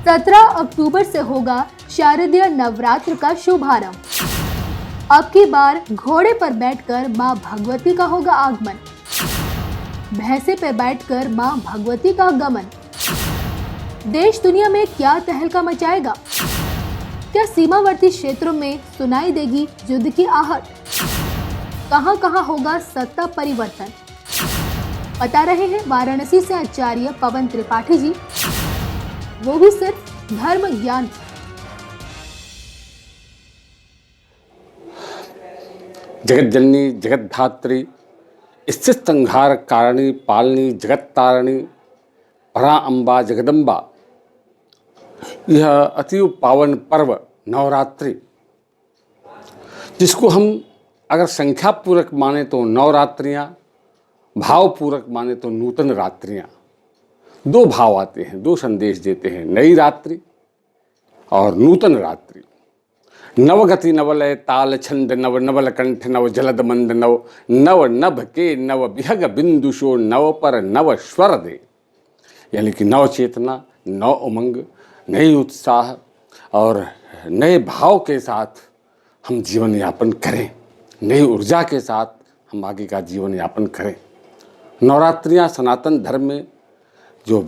17 अक्टूबर से होगा शारदीय नवरात्र का शुभारंभ। अब की बार घोड़े पर बैठकर मां भगवती का होगा आगमन, भैंसे पर बैठकर मां भगवती का गमन। देश दुनिया में क्या तहलका मचाएगा? क्या सीमावर्ती क्षेत्रों में सुनाई देगी युद्ध की आहट? कहां-कहां होगा सत्ता परिवर्तन? बता रहे हैं वाराणसी से आचार्य पवन त्रिपाठी जी, वो भी सिर्फ धर्म ज्ञान। जगत जननी जगत धात्री स्थित संहार कारिणी पालनी जगत तारिणी परा अम्बा जगदम्बा। यह अति पावन पर्व नवरात्रि, जिसको हम अगर संख्या पूर्वक माने तो नवरात्रियाँ, भावपूर्वक माने तो नूतन रात्रियाँ। दो भाव आते हैं, दो संदेश देते हैं, नई रात्रि और नूतन रात्रि। नवगति नवलय ताल छंद नव नवल कंठ नव जलद मंद नव नव नभ के नव विहग बिंदुषो नव पर नव स्वर दे। यानी कि नव चेतना, नव उमंग, नई उत्साह और नए भाव के साथ हम जीवन यापन करें, नई ऊर्जा के साथ हम आगे का जीवन यापन करें। नवरात्रियाँ सनातन धर्म में जो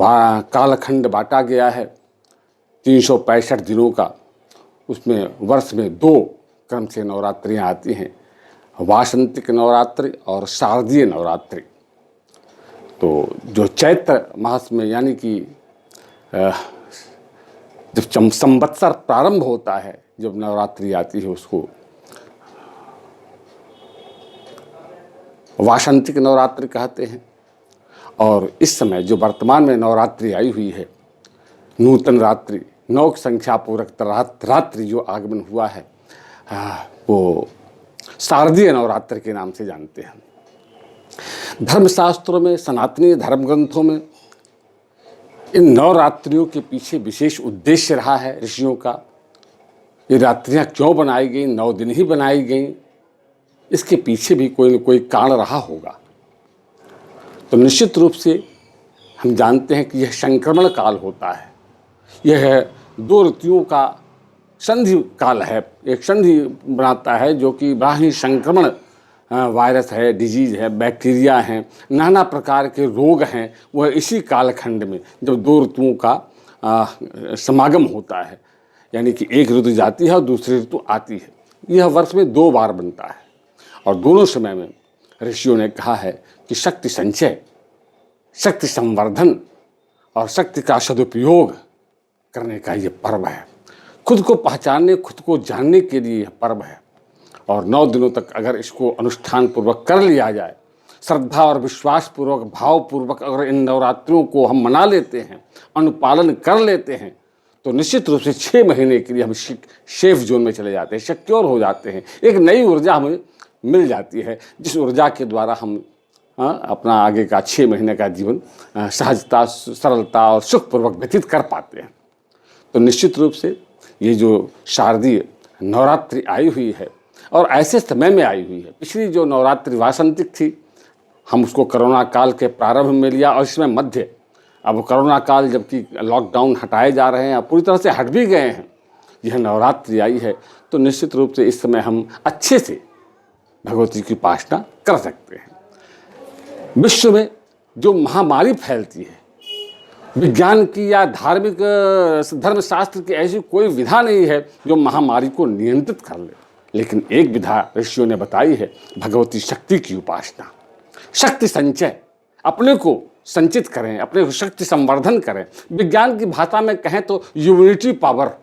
कालखंड बांटा गया है 365 दिनों का, उसमें वर्ष में 2 क्रम से नवरात्रियाँ आती हैं, वासंतिक नवरात्रि और शारदीय नवरात्रि। तो जो चैत्र मास में यानी कि जब संवत्सर प्रारंभ होता है, जब नवरात्रि आती है, उसको वासंतिक नवरात्रि कहते हैं। और इस समय जो वर्तमान में नवरात्रि आई हुई है, नूतन रात्रि, 9 संख्या पूर्वक रात्रि जो आगमन हुआ है, वो शारदीय नवरात्रि के नाम से जानते हैं। धर्मशास्त्रों में, सनातनी धर्म ग्रंथों में इन नवरात्रियों के पीछे विशेष उद्देश्य रहा है ऋषियों का। ये रात्रियाँ क्यों बनाई गई, 9 दिन ही बनाई गई, इसके पीछे भी कोई न कोई कारण रहा होगा। तो निश्चित रूप से हम जानते हैं कि यह संक्रमण काल होता है, यह 2 ऋतुओं का संधि काल है, एक संधि बनाता है जो कि बाह्य संक्रमण वायरस है, डिजीज है, बैक्टीरिया हैं, नाना प्रकार के रोग हैं, वह इसी कालखंड में जब 2 ऋतुओं का समागम होता है, यानी कि एक ऋतु जाती है और दूसरी ऋतु आती है। यह वर्ष में 2 बार बनता है और दोनों समय में ऋषियों ने कहा है कि शक्ति संचय, शक्ति संवर्धन और शक्ति का सदुपयोग करने का ये पर्व है। खुद को पहचानने, खुद को जानने के लिए यह पर्व है। और 9 दिनों तक अगर इसको अनुष्ठान पूर्वक कर लिया जाए, श्रद्धा और विश्वास पूर्वक, भाव पूर्वक अगर इन नवरात्रियों को हम मना लेते हैं, अनुपालन कर लेते हैं, तो निश्चित रूप से 6 महीने के लिए हम सेफ जोन में चले जाते हैं, सिक्योर हो जाते हैं। एक नई ऊर्जा हमें मिल जाती है, जिस ऊर्जा के द्वारा हम अपना आगे का 6 महीने का जीवन सहजता, सरलता और सुखपूर्वक व्यतीत कर पाते हैं। तो निश्चित रूप से ये जो शारदीय नवरात्रि आई हुई है और ऐसे समय में आई हुई है, पिछली जो नवरात्रि वासंतिक थी, हम उसको कोरोना काल के प्रारंभ में लिया और इसमें मध्य, अब कोरोना काल जबकि लॉकडाउन हटाए जा रहे हैं, पूरी तरह से हट भी गए हैं, यह नवरात्रि आई है, तो निश्चित रूप से इस समय हम अच्छे से भगवती की उपासना कर सकते हैं। विश्व में जो महामारी फैलती है, विज्ञान की या धार्मिक धर्मशास्त्र की ऐसी कोई विधा नहीं है जो महामारी को नियंत्रित कर ले, लेकिन एक विधा ऋषियों ने बताई है, भगवती शक्ति की उपासना। शक्ति संचय, अपने को संचित करें, अपने को शक्ति संवर्धन करें। विज्ञान की भाषा में कहें तो यूनिटी पावर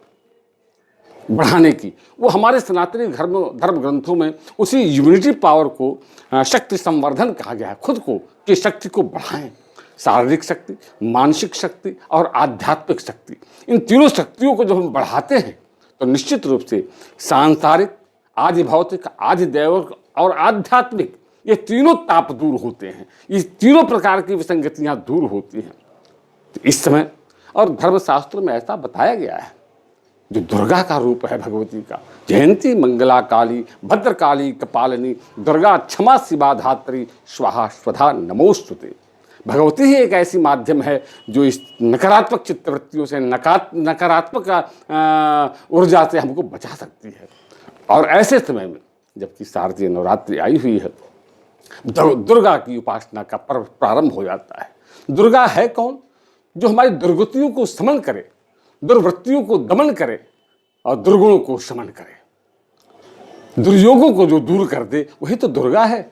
बढ़ाने की, वो हमारे सनातनी धर्म ग्रंथों में उसी यूनिटी पावर को शक्ति संवर्धन कहा गया है। खुद को की शक्ति को बढ़ाएं, शारीरिक शक्ति, मानसिक शक्ति और आध्यात्मिक शक्ति, इन तीनों शक्तियों को जब हम बढ़ाते हैं तो निश्चित रूप से सांसारिक, आदि भौतिक, आदि दैविक और आध्यात्मिक, ये तीनों ताप दूर होते हैं, ये तीनों प्रकार की विसंगतियाँ दूर होती हैं। तो इस समय और धर्मशास्त्रों में ऐसा बताया गया है, जो दुर्गा का रूप है भगवती का, जयंती मंगला काली भद्रकाली कपालिनी दुर्गा क्षमा शिवा धात्री स्वाहा स्वधा नमोस्तुते। भगवती ही एक ऐसी माध्यम है जो इस नकारात्मक चित्तवृत्तियों से, नकारात्मक ऊर्जा से हमको बचा सकती है। और ऐसे समय में जबकि शारदीय नवरात्रि आई हुई है, दुर्गा की उपासना का पर्व प्रारंभ हो जाता है। दुर्गा है कौन? जो हमारी दुर्गतियों को शमन करे, दुर्वृत्तियों को दमन करे और दुर्गुणों को शमन करे, दुर्योगों को जो दूर कर दे, वही तो दुर्गा है।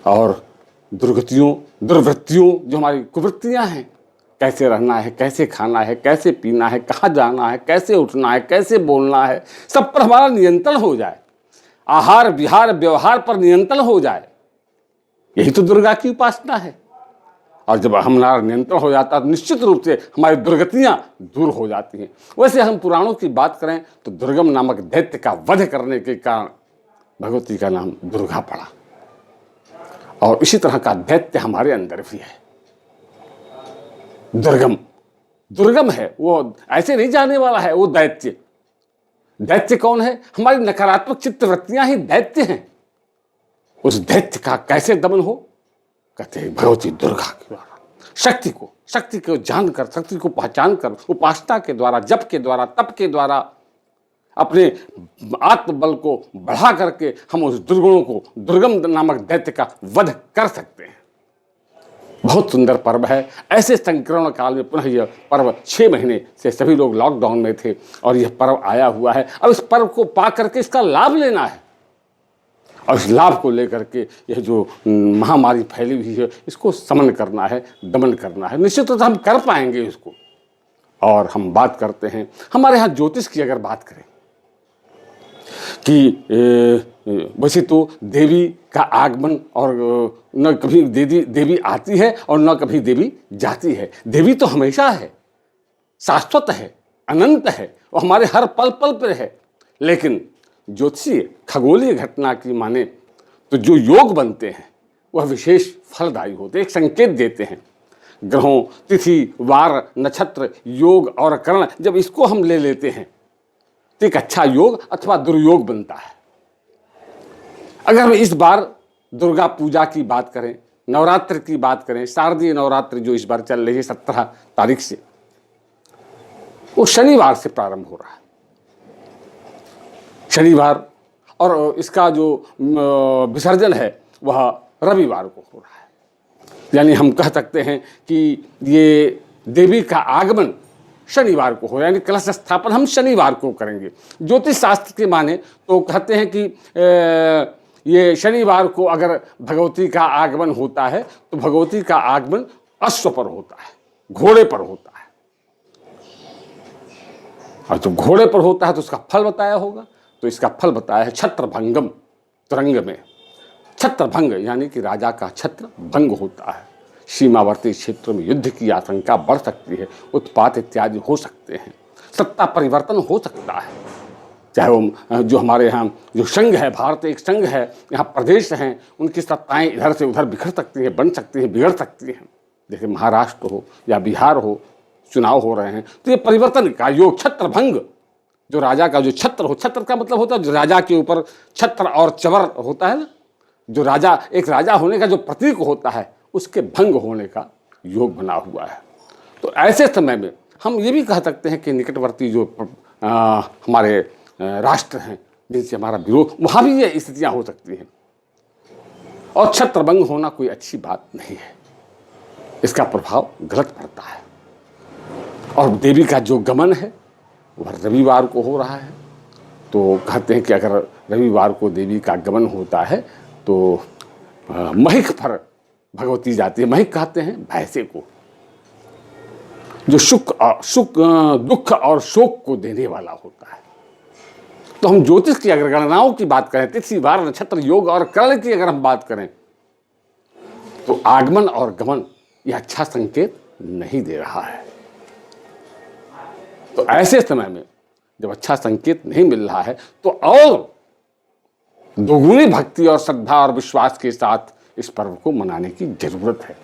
और दुर्गतियों, दुर्वृत्तियों, जो हमारी कुवृत्तियां हैं, कैसे रहना है, कैसे खाना है, कैसे पीना है, कहाँ जाना है, कैसे उठना है, कैसे बोलना है, सब पर हमारा नियंत्रण हो जाए, आहार विहार व्यवहार पर नियंत्रण हो जाए, यही तो दुर्गा की उपासना है। और जब हमारा नियंत्रण हो जाता है तो निश्चित रूप से हमारी दुर्गतियां दूर हो जाती हैं। वैसे हम पुराणों की बात करें तो दुर्गम नामक दैत्य का वध करने के कारण भगवती का नाम दुर्गा पड़ा। और इसी तरह का दैत्य हमारे अंदर भी है। दुर्गम है, वो ऐसे नहीं जाने वाला है। वो दैत्य कौन है? हमारी नकारात्मक चित्तवृत्तियां ही दैत्य हैं। उस दैत्य का कैसे दमन हो? कहते हैं भगवती दुर्गा के द्वारा। शक्ति को जानकर, शक्ति को पहचान कर, उपासना के द्वारा, जप के द्वारा, तप के द्वारा, अपने आत्मबल को बढ़ा करके हम उस दुर्गुणों को, दुर्गम नामक दैत्य का वध कर सकते हैं। बहुत सुंदर पर्व है। ऐसे संक्रमण काल में पुनः यह पर्व 6 महीने से सभी लोग लॉकडाउन में थे और यह पर्व आया हुआ है। अब इस पर्व को पा करके इसका लाभ लेना है और इस लाभ को लेकर के यह जो महामारी फैली हुई है इसको समन करना है, दमन करना है। निश्चित रूप से हम कर पाएंगे इसको। और हम बात करते हैं, हमारे यहाँ ज्योतिष की अगर बात करें कि वैसे तो देवी का आगमन और न कभी देवी आती है और न कभी देवी जाती है। देवी तो हमेशा है, शाश्वत है, अनंत है और हमारे हर पल पल पर है। लेकिन ज्योतिषीय खगोलीय घटना की माने तो जो योग बनते हैं वह विशेष फलदायी होते हैं, एक संकेत देते हैं। ग्रहों, तिथि, वार, नक्षत्र, योग और करण, जब इसको हम ले लेते हैं तो एक अच्छा योग अथवा दुर्योग बनता है। अगर हम इस बार दुर्गा पूजा की बात करें, नवरात्र की बात करें, शारदीय नवरात्र जो इस बार चल रही है 17 तारीख से, वो शनिवार से प्रारंभ हो रहा है। शनिवार, और इसका जो विसर्जन है वह रविवार को हो रहा है। यानी हम कह सकते हैं कि ये देवी का आगमन शनिवार को हो, यानी कलश स्थापन हम शनिवार को करेंगे। ज्योतिष शास्त्र के माने तो कहते हैं कि ये शनिवार को अगर भगवती का आगमन होता है तो भगवती का आगमन अश्व पर होता है, घोड़े पर होता है। और जो घोड़े पर होता है तो उसका फल बताया होगा, तो इसका फल बताया है छत्रभंगम तुरंग में। छत्रभंग यानी कि राजा का छत्र भंग होता है। सीमावर्ती क्षेत्रों में युद्ध की आशंका बढ़ सकती है, उत्पात इत्यादि हो सकते हैं, सत्ता परिवर्तन हो सकता है। चाहे वो जो हमारे यहाँ जो संघ है, भारत एक संघ है, यहाँ प्रदेश हैं, उनकी सत्ताएं इधर से उधर बिखर सकती हैं, बन सकती हैं, बिगड़ सकती हैं। जैसे महाराष्ट्र हो या बिहार हो, चुनाव हो रहे हैं तो ये परिवर्तन का योग, छत्रभंग, जो राजा का जो छत्र हो, छत्र का मतलब होता है जो राजा के ऊपर छत्र और चवर होता है ना, जो राजा, एक राजा होने का जो प्रतीक होता है, उसके भंग होने का योग बना हुआ है। तो ऐसे समय में हम ये भी कह सकते हैं कि निकटवर्ती जो हमारे राष्ट्र हैं जिनसे हमारा विरोध, वहाँ भी ये स्थितियाँ हो सकती हैं। और छत्रभंग होना कोई अच्छी बात नहीं है, इसका प्रभाव गलत पड़ता है। और देवी का जो गमन है वह रविवार को हो रहा है, तो कहते हैं कि अगर रविवार को देवी का गमन होता है तो महिक पर भगवती जाती है। महिक कहते हैं भैंसे को, जो दुख और शोक को देने वाला होता है। तो हम ज्योतिष की अगर गणनाओं की बात करें, तिथि, वार, नक्षत्र, योग और करण की अगर हम बात करें, तो आगमन और गमन यह अच्छा संकेत नहीं दे रहा है। तो ऐसे समय में जब अच्छा संकेत नहीं मिल रहा है तो और दोगुनी भक्ति और श्रद्धा और विश्वास के साथ इस पर्व को मनाने की जरूरत है।